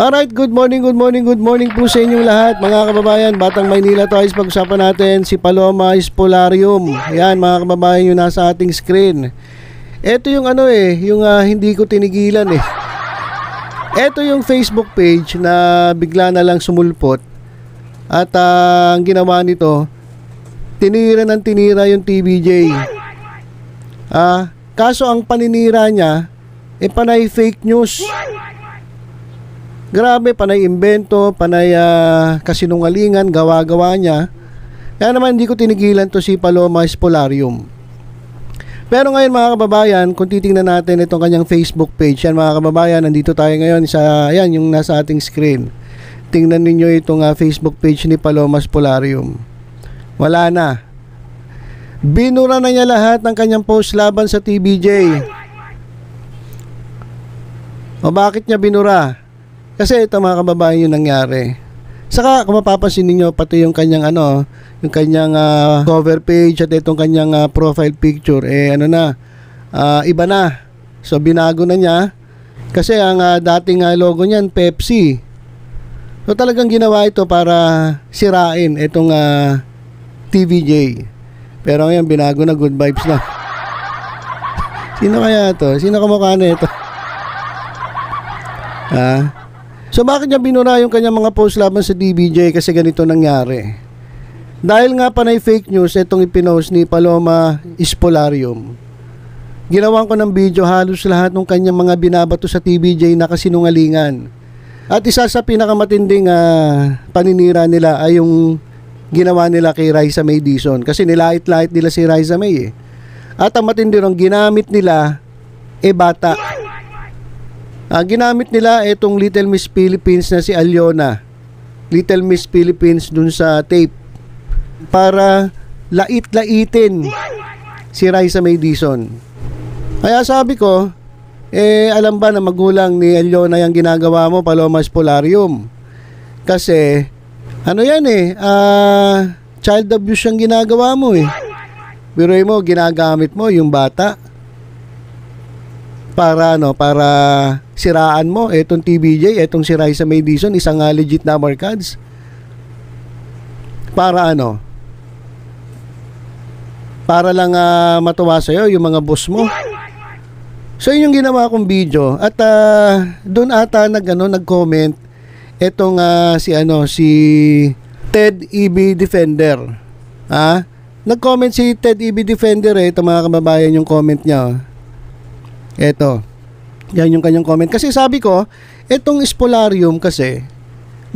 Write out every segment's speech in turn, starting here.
Alright, good morning po sa inyong lahat mga kababayan. Batang Maynila to, ayos pag-usapan natin si Paloma Spolarium. Yan mga kababayan, yung nasa ating screen. Ito yung hindi ko tinigilan eh. Ito yung Facebook page na bigla na lang sumulpot. At ang ginawa nito, tinira ng tinira yung TVJ. Kaso ang paninira niya, panay fake news. Grabe, panay imbento, panay kasinungalingan, gawa-gawa niya. Kaya naman hindi ko tinigilan to si Paloma Spolarium. Pero ngayon mga kababayan, kung titingnan natin itong kanyang Facebook page, yan mga kababayan, nandito tayo ngayon sa, yan yung nasa ating screen. Tingnan ninyo itong Facebook page ni Paloma Spolarium. Wala na. Binura na niya lahat ng kanyang post laban sa TVJ. O bakit niya binura? Kasi ito mga kababayan yung nangyari. Saka kung mapapansin niyo pati yung kanyang yung kanyang cover page at itong kanyang profile picture iba na. So binago na niya kasi ang dating logo niyan Pepsi. So talagang ginawa ito para sirain itong TVJ. Pero ngayon binago na, good vibes na. Sino kaya ito? Sino kamukha na ito? So bakit niya binura yung kanyang mga post laban sa TVJ? Kasi ganito nangyari. Dahil nga panay fake news itong ipinost ni Paloma Spolarium. Ginawan ko ng video halos lahat ng kanyang mga binabato sa TVJ na kasinungalingan. At isa sa pinakamatinding paninira nila ay yung ginawa nila kay Raisa May Dizon. Kasi nilait-lait nila si Raisa May eh. At ang matindi ron, ginamit nila bata. Ginamit nila itong Little Miss Philippines na si Aliona. Little Miss Philippines dun sa tape para lait-laitin si Raisa May Dizon. Kaya sabi ko, alam ba na magulang ni Aliona yung ginagawa mo, Paloma Spolarium? Kasi, child abuse yung ginagawa mo eh. Biruin mo, ginagamit mo yung bata para siraan mo etong TVJ, etong si Raisa May Dizon, isang legit na markads. Para lang matuwa sa'yo yung mga boss mo. So yun yung ginawa kong video. At doon ata nag-comment etong si Ted EB Defender. Nag-comment si Ted EB Defender ito mga kababayan yung comment niya. Eto. Yan yung kanyang comment. Kasi sabi ko, etong Spolarium kasi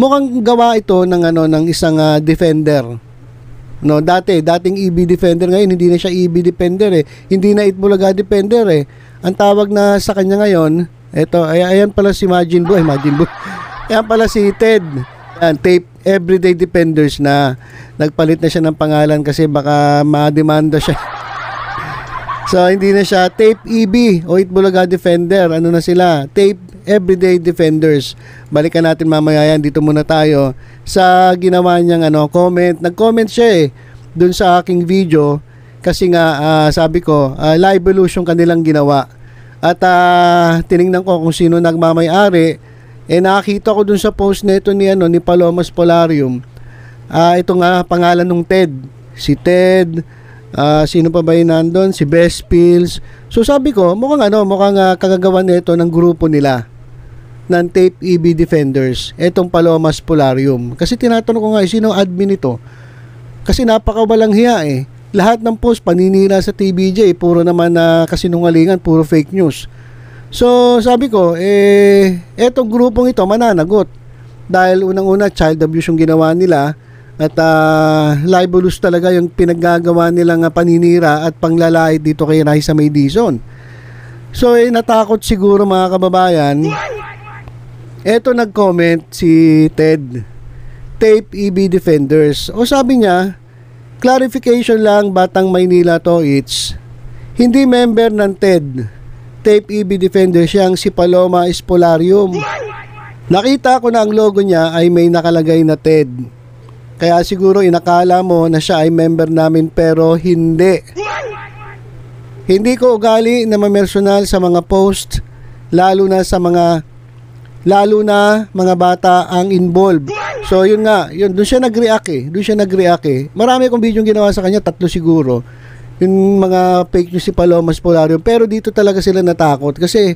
mukhang gawa ito ng isang defender. No, dating EB Defender, ngayon hindi na siya EB Defender eh. Hindi na Itbulaga Defender eh. Ang tawag na sa kanya ngayon, eto, ayan pala si Majin Buu. Ayan pala si Ted. Ayan, Tape Everyday Defenders na. Nagpalit na siya ng pangalan kasi baka ma-demanda siya. So hindi na siya Tape EB o Itbulaga Defender. Ano na sila? Tape Everyday Defenders. Balikan natin mamaya yan. Dito muna tayo sa ginawa niyang comment. Nag-comment siya dun sa aking video kasi nga sabi ko live illusion kanilang ginawa. At tiningnan ko kung sino nagmamay-ari. Nakita ko dun sa post nito ni Paloma Spolarium. Ito nga pangalan ng Ted. Si Ted. Sino pa ba yun nandun? Si Best Pills. So sabi ko, mukhang kagagawa nito ng grupo nila ng Tape EB Defenders, etong Paloma Spolarium. Kasi tinatanong ko nga, sino admin ito? Kasi napakawalang hiya eh. Lahat ng post paninira sa TVJ, puro naman kasinungalingan, puro fake news. So sabi ko, etong grupong ito mananagot. Dahil unang-una, child abuse yung ginawa nila. At libelous talaga yung pinaggagawa nilang paninira at panglalait dito kay Raisa May Dizon. So natakot siguro mga kababayan. Eto nag-comment si Ted, Tape EB Defenders. O sabi niya, clarification lang, Batang Maynila to, it's hindi member ng TED, Tape EB Defenders, siyang si Paloma Spolarium. Nakita ko na ang logo niya ay may nakalagay na TED. Kaya siguro inakala mo na siya ay member namin pero hindi. Hindi ko ugali na mamersonal sa mga post, lalo na sa mga lalo na mga bata ang involved. So yun nga, doon siya nag-react eh. Marami akong video ginawa sa kanya, 3 siguro. Yung mga fake news si Paloma Espolarium, pero dito talaga sila natakot kasi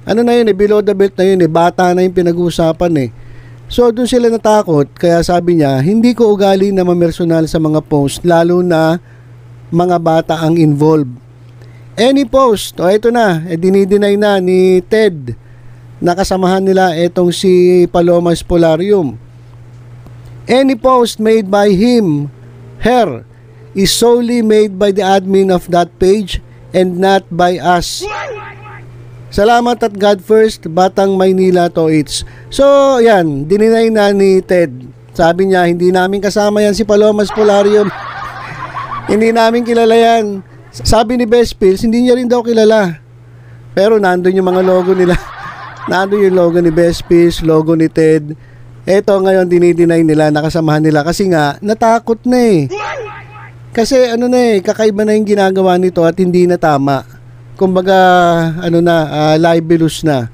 ano na yun below the belt na yun bata na yung pinag-uusapan So doon sila natakot, kaya sabi niya, hindi ko ugali na mamersonal sa mga post, lalo na mga bata ang involved. Any post, ito na, dinideny na ni Ted, nakasamahan nila itong si Paloma Espolarium. Any post made by him, her, is solely made by the admin of that page and not by us. Salamat at God first, Batang Maynila to it's. So, yan, dininay na ni Ted. Sabi niya, hindi namin kasama yan si Paloma Espolarium. Hindi namin kilala yan. Sabi ni Best Pills, hindi niya rin daw kilala. Pero nandun yung mga logo nila. Nandun yung logo ni Best Pills, logo ni Ted. Eto ngayon dinideny nila, nakasamahan nila kasi nga natakot na Kasi kakaiba na yung ginagawa nito at hindi na tama. Kumbaga libelous na.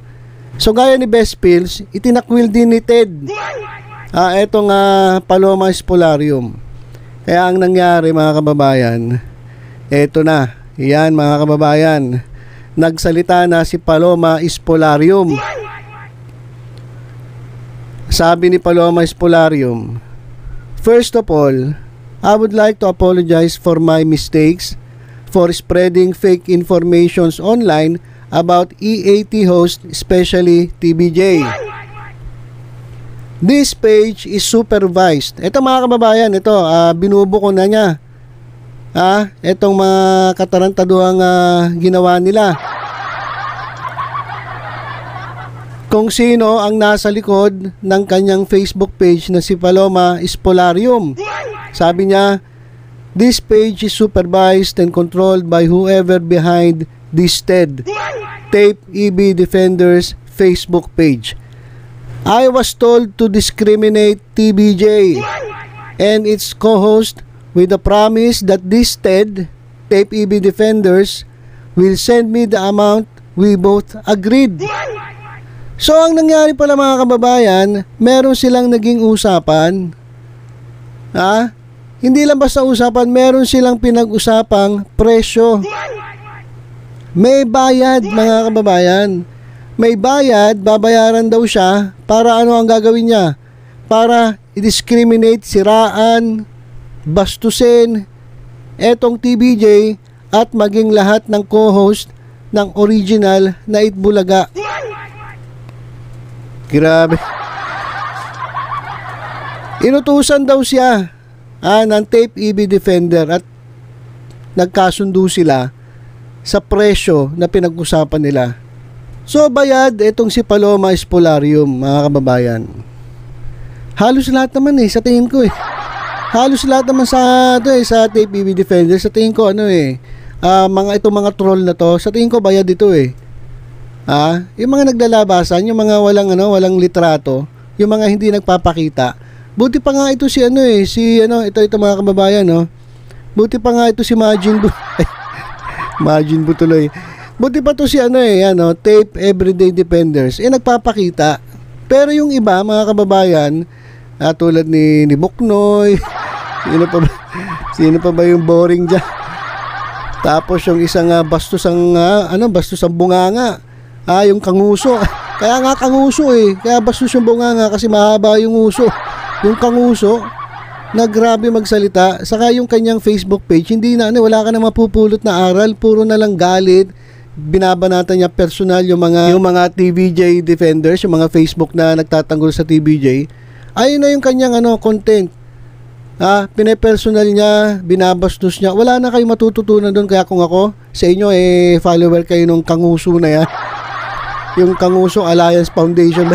So gaya ni Best Pills, itinakwil din ni Ted. Etong Paloma Espolarium. Kaya ang nangyari mga kababayan, eto na. Yan mga kababayan. Nagsalita na si Paloma Espolarium. Sabi ni Paloma Espolarium, first of all, I would like to apologize for my mistakes for spreading fake informations online about EAT host, especially TBJ. This page is supervised. Ito mga kababayan, binubuko na niya. Itong mga katarantaduhang ginawa nila. Kung sino ang nasa likod ng kanyang Facebook page na si Paloma Espolarium. Sabi niya, this page is supervised and controlled by whoever behind this TED, Tape EB Defenders Facebook page. I was told to discriminate TBJ and its co-host with the promise that this TED, Tape EB Defenders, will send me the amount we both agreed. So ang nangyari pala mga kababayan, meron silang naging usapan. Hindi lang basta usapan, meron silang pinag-usapang presyo. May bayad mga kababayan. May bayad, babayaran daw siya para ano ang gagawin niya? Para i-discriminate, siraan, bastusin etong TBJ at maging lahat ng co-host ng original na Itbulaga. Grabe. Inutusan daw siya ng Tape EB Defender at nagkasundo sila sa presyo na pinag-usapan nila. So bayad itong si Paloma Espolarium mga kababayan. Halos lahat naman sa tingin ko Halos lahat naman sa Tape EB Defender sa tingin ko itong mga troll na to, sa tingin ko bayad ito yung mga naglalabasan, yung mga walang litrato, yung mga hindi nagpapakita. Buti pa nga ito ito mga kababayan, Buti pa nga ito si Majin Bu tuloy. Buti pa to si Tape Everyday Defenders, nagpapakita. Pero yung iba mga kababayan, tulad ni Buknoy, sino pa ba yung boring dyan? Tapos yung isang bastos ang bunganga. Yung kanguso. Kaya nga kanguso Kaya bastos yung bunganga kasi mahaba yung uso. Yung kanguso na grabe magsalita. Saka yung kanyang Facebook page, hindi na wala ka na mapupulot na aral, puro na lang galit. Binabanatan niya personal yung mga TBJ defenders, yung mga Facebook na nagtatanggol sa TBJ. Ayun na yung kanyang content. Pine-personal niya, binabastos niya. Wala na kayong matututunan doon. Kaya kung ako sa inyo follower kayo nung kanguso na yan. Yung Kanguso Alliance Foundation.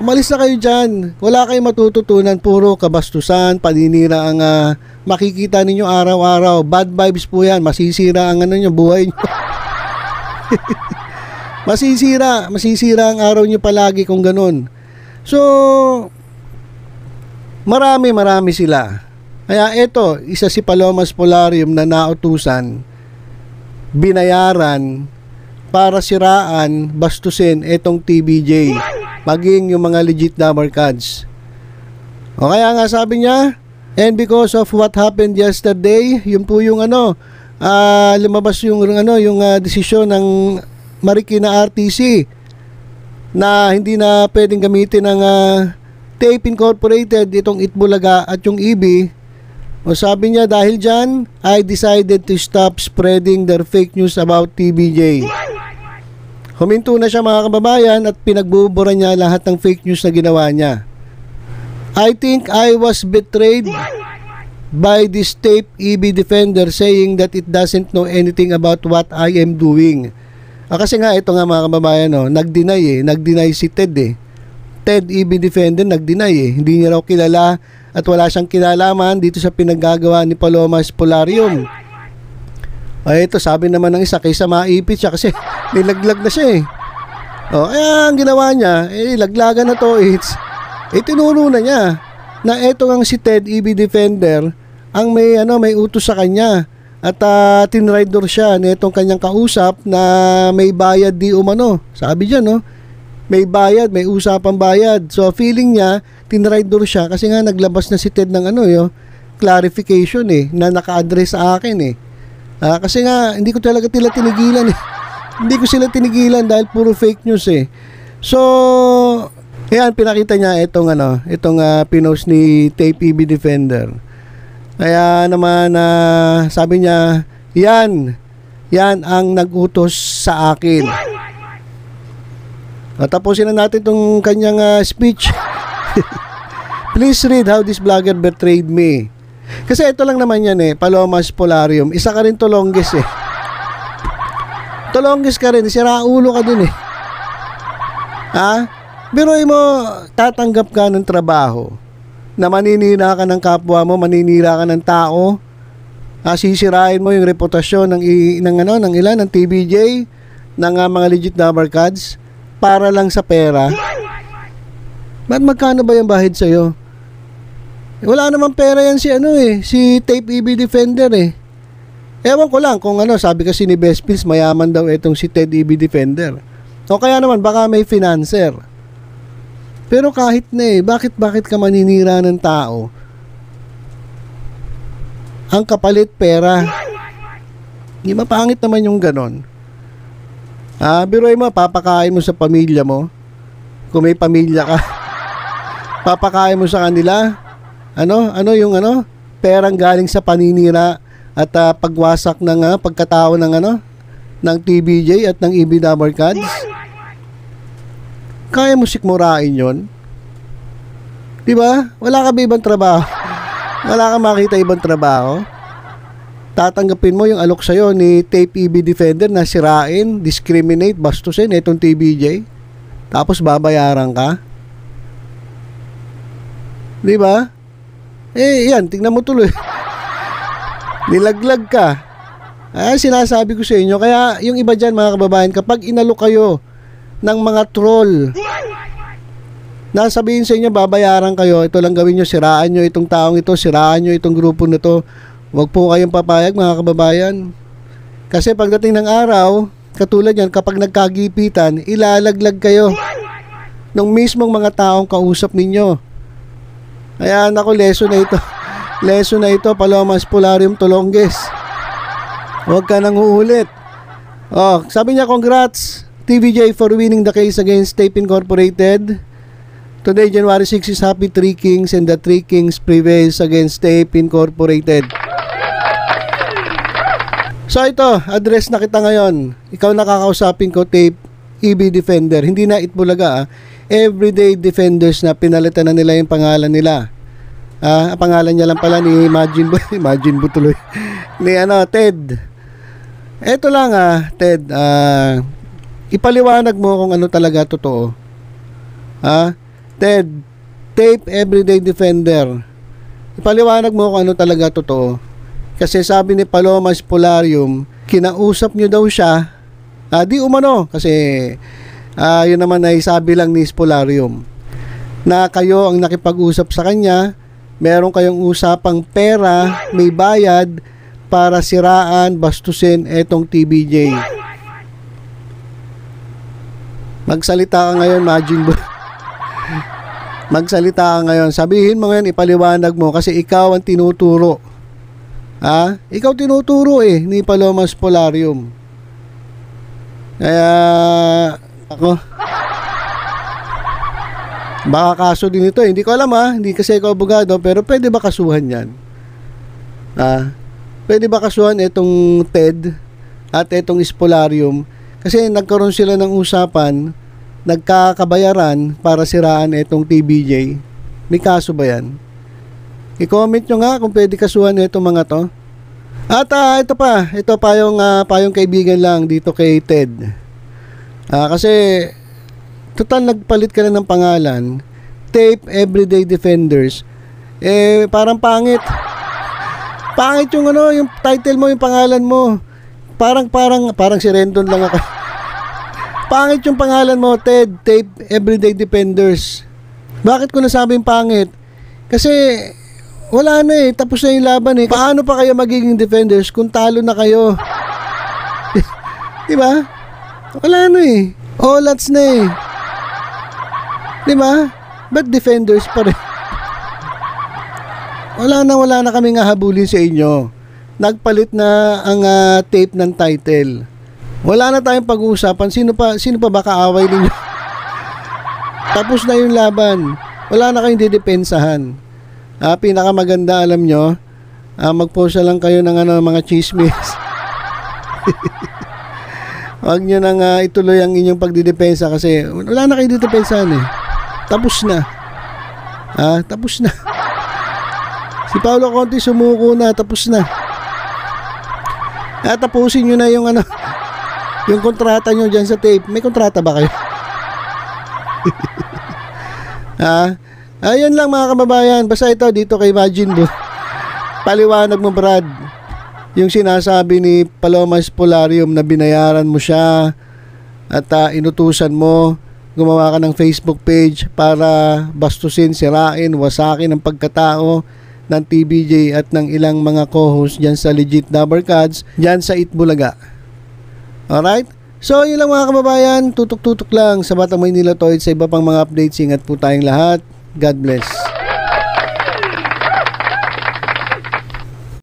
Umalis na kayo dyan. Wala kayong matututunan. Puro kabastusan, paninira ang makikita ninyo araw-araw. Bad vibes po yan. Masisira ang buhay nyo. Masisira ang araw nyo palagi kung ganun. So, marami sila. Kaya ito, isa si Paloma Espolarium na nautusan, binayaran para siraan, bastusin itong TBJ, maging yung mga legit Damar Cards. O kaya nga sabi niya, and because of what happened yesterday, yun po yung lumabas yung desisyon ng Marikina RTC na hindi na pwedeng gamitin ng Tape Incorporated itong Itbulaga at yung EB. O sabi niya, dahil dyan, I decided to stop spreading their fake news about TBJ. Huminto na siya mga kababayan at pinagbubura niya lahat ng fake news na ginawa niya. I think I was betrayed by this Tape EB defender saying that it doesn't know anything about what I am doing. Kasi nga ito nga mga kababayan, nag-deny si Ted Ted EB defender nag-deny hindi niya raw kilala at wala siyang kinalaman dito sa pinaggagawa ni Palomas Polarium. Ay ito, sabi naman ng isa, kaysa maipit siya kasi nilaglag na siya kaya ang ginawa niya, laglagan na to, tinuro na niya na ito ang si Ted EB defender ang may utos sa kanya at tinrider siya nitong kanyang kausap na may bayad di umano. Sabi diyan may bayad, may usapang bayad. So feeling niya tinrider siya kasi nga naglabas na si Ted ng clarification na naka-address sa akin kasi nga hindi ko talaga tinigilan hindi ko sila tinigilan dahil puro fake news So ayan, pinakita niya itong pinost ni Tape EB defender. Kaya naman sabi niya, yan ang nag-utos sa akin. Tapusin na natin itong kanyang speech. Please read how this blogger betrayed me. Kasi ito lang naman yan Palomas Polarium. Isa ka rin Tolonges Tolonges ka rin, siraulo ka din Biruin mo, tatanggap ka ng trabaho na maninira ka ng kapwa mo, maninira ka ng tao, sisirain mo yung reputasyon ng TBJ, ng mga legit Damar Cards para lang sa pera. Ba't magkano ba yung bahid sa'yo? Wala namang pera yan si Tape EB defender Ewan ko lang kung sabi kasi ni Best Pills, mayaman daw itong si Ted EB defender. O kaya naman baka may financer. Pero kahit na bakit ka maninira ng tao? Ang kapalit pera. Hindi mapangit naman yung ganon. Biruin mo, papakain mo sa pamilya mo. Kung may pamilya ka. Papakain mo sa kanila. Perang galing sa paninira at pagwasak ng pagkatao ng TBJ at ng EB Damar Cards. Kaya mo sikmurain yon? Diba? Wala ka ba ibang trabaho? Wala ka makita ibang trabaho? Tatanggapin mo yung alok sa'yo ni Tape EB defender na sirain, discriminate, bastusin itong TBJ? Tapos babayaran ka? Diba? Yan, tingnan mo tuloy. Nilaglag ka. Sinasabi ko sa inyo. Kaya yung iba dyan mga kababayan, kapag inalok kayo ng mga troll, nasabihin sa inyo babayaran kayo, ito lang gawin nyo, siraan nyo itong taong ito, siraan nyo itong grupo na to, huwag po kayong papayag mga kababayan. Kasi pagdating ng araw, katulad yan, kapag nagkagipitan, ilalaglag kayo ng mismong mga taong kausap ninyo. Kaya lesson na ito. Lesson na ito, Palomas Polarium Tolonges. Huwag ka nang uulit. Sabi niya, congrats TVJ for winning the case against Tape Incorporated. Today, January 6 is Happy Three Kings and the Three Kings prevails against Tape Incorporated. So ito, address na kita ngayon. Ikaw nakakausapin ko, Tape EB defender. Hindi na Itbulaga. Everyday defenders na pinalitan na nila yung pangalan nila. Ang pangalan niya lang pala ni Imagine mo tuloy. Ni Ted. Eto lang Ted, ipaliwanag mo kung ano talaga totoo. Ted, Tape Everyday Defender. Ipaliwanag mo kung ano talaga totoo. Kasi sabi ni Palomas Polarium, kinausap nyo daw siya. Di umano kasi yun naman ay sabi lang ni Polarium na kayo ang nakipag-usap sa kanya, meron kayong usapang pera, may bayad para siraan, bastusin etong TBJ. Magsalita ka ngayon, Majin Buu. Magsalita ka ngayon. Sabihin mo ngayon, ipaliwanag mo kasi ikaw ang tinuturo. Ha? Ikaw tinuturo ni Palomas Polarium. Kaya ako baka kaso din ito. Hindi ko alam hindi kasi ako abogado, pero pwede ba kasuhan yan? Pwede ba kasuhan itong TED at itong Spolarium? Kasi nagkaroon sila ng usapan, nagkakabayaran para siraan itong TBJ. May kaso ba yan? I-comment nyo nga kung pwede kasuhan itong mga to. At ito pa yung payong kaibigan lang dito kay TED. Kasi total nagpalit ka na ng pangalan, Tape Everyday Defenders. Parang pangit. Pangit yung yung title mo, yung pangalan mo. Parang si Rendon lang ako. Pangit yung pangalan mo, Ted, Tape Everyday Defenders. Bakit ko nasabing pangit? Kasi wala na tapos na yung laban Paano pa kayo magiging defenders kung talo na kayo? Diba? Wala na Olats na Diba? Ba't defenders pa rin? Wala na kami nga habulin sa inyo. Nagpalit na ang tape ng title. Wala na tayong pag-uusapan. Sino pa ba kaaway ninyo? Tapos na yung laban. Wala na kayong didepensahan. Pinakamaganda, alam nyo, mag-post na lang kayo ng mga chismis. Huwag nyo nang ituloy ang inyong pagdidepensa kasi wala na kayong didepensahan Tapos na. Tapos na. Si Paolo Conte sumuko na, tapos na. Tapusin nyo na yung yung kontrata nyo dyan sa tape. May kontrata ba kayo? Ayun lang mga kababayan. Basta ito dito kay Majin Buu. Paliwanag mo, Brad. Yung sinasabi ni Palomas Polarium na binayaran mo siya at inutusan mo, gumawa ka ng Facebook page para bastusin, sirain, wasakin ang pagkatao ng TBJ at ng ilang mga co-host dyan sa Legit Dabarkads, dyan sa Itbulaga. Alright? So, yun lang mga kababayan. Tutok-tutok lang sa Batang Maynila Toys sa iba pang mga updates. Ingat po tayong lahat. God bless.